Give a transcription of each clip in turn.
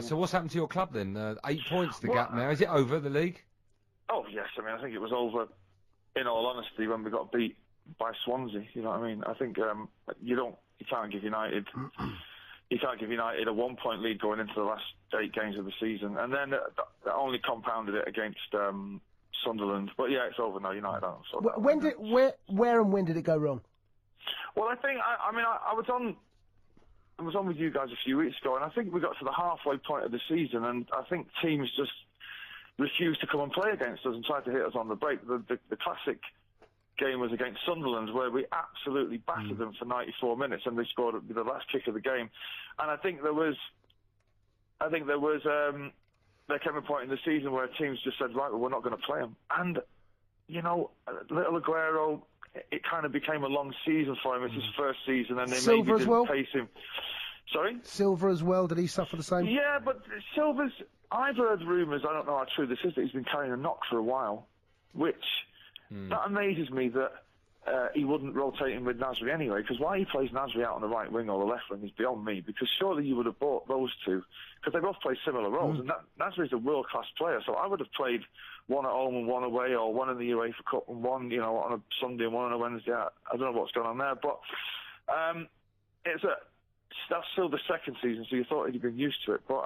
So what's happened to your club then? 8 points the gap now. Is it over the league? Oh yes, I mean I think it was over. In all honesty, when we got beat by Swansea, you know what I mean. I think you can't give United a 1 point lead going into the last 8 games of the season, and then that only compounded it against Sunderland. But yeah, it's over now. United aren't. So where and when did it go wrong? Well, I think I was on with you guys a few weeks ago, and I think we got to the halfway point of the season, and I think teams just refused to come and play against us and tried to hit us on the break. The classic game was against Sunderland, where we absolutely battered them for 94 minutes, and they scored the last kick of the game. And there came a point in the season where teams just said, right, well, we're not going to play them. And little Aguero, it kind of became a long season for him. It's his first season, and they Silva maybe didn't pace him. Sorry? Silva as well, did he suffer the same? Yeah, but Silva's... I've heard rumours, I don't know how true this is, that he's been carrying a knock for a while, which that amazes me that he wouldn't rotate him with Nasri anyway, because why he plays Nasri out on the right wing or the left wing is beyond me, because surely you would have bought those two, because they both play similar roles, and Nasri's a world-class player, so I would have played one at home and one away, or one in the UEFA Cup and one, on a Sunday and one on a Wednesday. I don't know what's going on there, but that's still the second season, so you thought he'd been used to it, but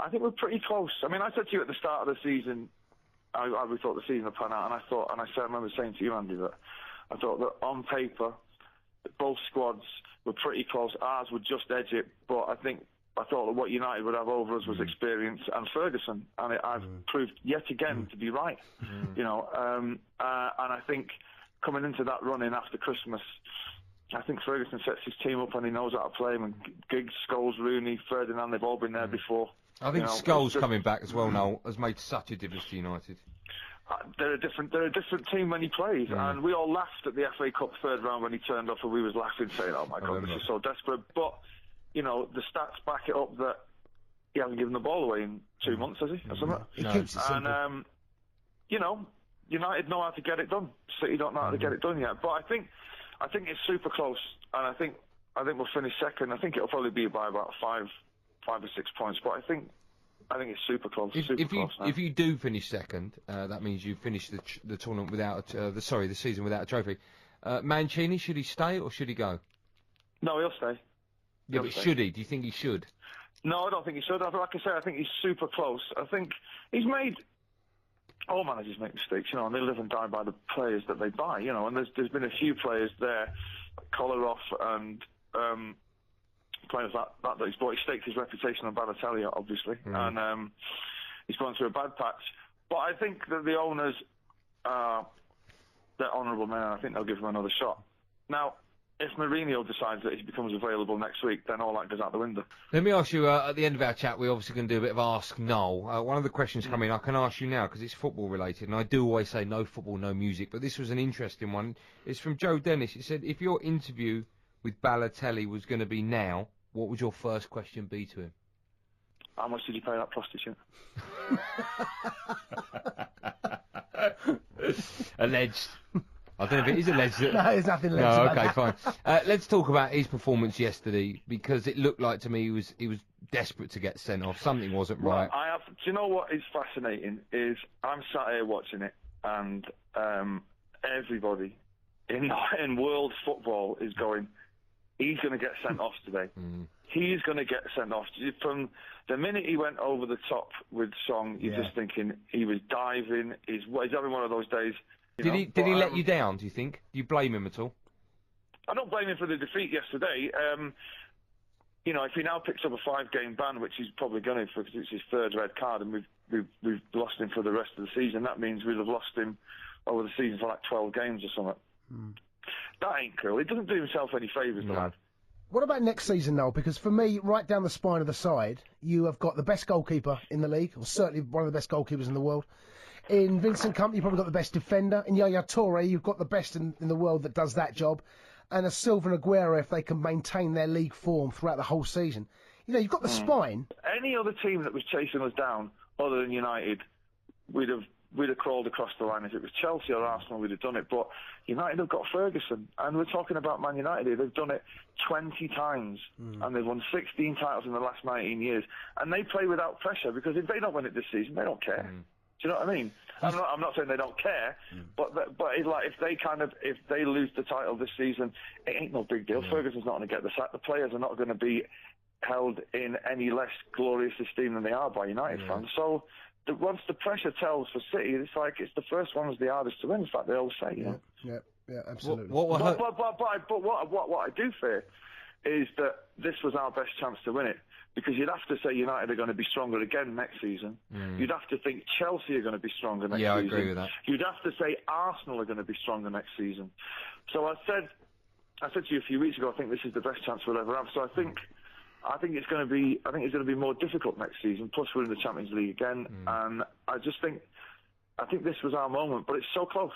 I think we're pretty close. I mean, I said to you at the start of the season, we thought the season would pan out, and I remember saying to you, Andy, that I thought that on paper, both squads were pretty close. Ours would just edge it, but I thought that what United would have over us was experience and Ferguson, and I've proved yet again to be right. And I think coming into that run-in after Christmas, I think Ferguson sets his team up and he knows how to play them. And Giggs, Scholes, Rooney, Ferdinand, they've all been there before. I think Scholes coming back as well, Noel, has made such a difference to United. They're a different team when he plays, and we all laughed at the FA Cup third round when he turned off, and we was laughing, saying, "Oh my God, this is so desperate." But the stats back it up that he hasn't given the ball away in 2 months, has he? Or something? He keeps it simple. And United know how to get it done. City don't know how to get it done yet. But I think it's super close, and I think we'll finish second. I think it'll probably be by about 5 or 6 points, but I think it's super close. If you do finish second, that means you finish the tournament without the season without a trophy. Mancini, should he stay or should he go? No, he'll stay. Should he? Do you think he should? No, I don't think he should. Like I say, I think he's super close. I think he's made. All managers make mistakes, and they live and die by the players that they buy, and there's been a few players there, Kolarov and players that he's bought. He staked his reputation on Balotelli, obviously, and he's gone through a bad patch. But I think that the owners, they're honourable men, and I think they'll give him another shot. Now, if Mourinho decides that he becomes available next week, then all that goes out the window. Let me ask you, at the end of our chat, we're obviously going to do a bit of Ask Noel. One of the questions coming, I can ask you now, because it's football related, and I do always say no football, no music, but this was an interesting one. It's from Joe Dennis. It said, if your interview with Balotelli was going to be now, what would your first question be to him? How much did you pay that prostitute? Alleged. I don't know if it is alleged. No, there's nothing alleged about okay, that. fine. Let's talk about his performance yesterday, because it looked like to me he was desperate to get sent off. Something wasn't right. Do you know what is fascinating? Is I'm sat here watching it, and everybody in world football is going, he's going to get sent off today. He's going to get sent off. From the minute he went over the top with Song, you're just thinking he was diving. He's having one of those days. Did he let you down, do you think? Do you blame him at all? I don't blame him for the defeat yesterday. If he now picks up a 5-game ban, which he's probably going to, because it's his third red card, and we've lost him for the rest of the season, that means we'll have lost him over the season for like 12 games or something. That ain't cool. He doesn't do himself any favours, the lad. What about next season, Noel? Because for me, right down the spine of the side, you have got the best goalkeeper in the league, or certainly one of the best goalkeepers in the world. In Vincent Kompany, you've probably got the best defender. In Yaya Toure, you've got the best in the world that does that job. And a Silva and Aguero, if they can maintain their league form throughout the whole season. You've got the spine. Any other team that was chasing us down, other than United, we'd have we'd have crawled across the line. If it was Chelsea or Arsenal, we'd have done it. But United have got Ferguson, and we're talking about Man United here. They've done it 20 times, and they've won 16 titles in the last 19 years. And they play without pressure, because if they don't win it this season, they don't care. Do you know what I mean? I'm not saying they don't care, but it's like if they lose the title this season, it ain't no big deal. Ferguson's not going to get the sack. The players are not going to be held in any less glorious esteem than they are by United fans. So once the pressure tells for City, it's like it's the first one is the hardest to win. In fact, they always say, Yeah, absolutely. But what I do fear is that this was our best chance to win it, because you'd have to say United are going to be stronger again next season. You'd have to think Chelsea are going to be stronger next season. Yeah, I agree with that. You'd have to say Arsenal are going to be stronger next season. So I said to you a few weeks ago, I think this is the best chance we'll ever have. So I think it's going to be more difficult next season. Plus, we're in the Champions League again, and I think this was our moment. But it's so close.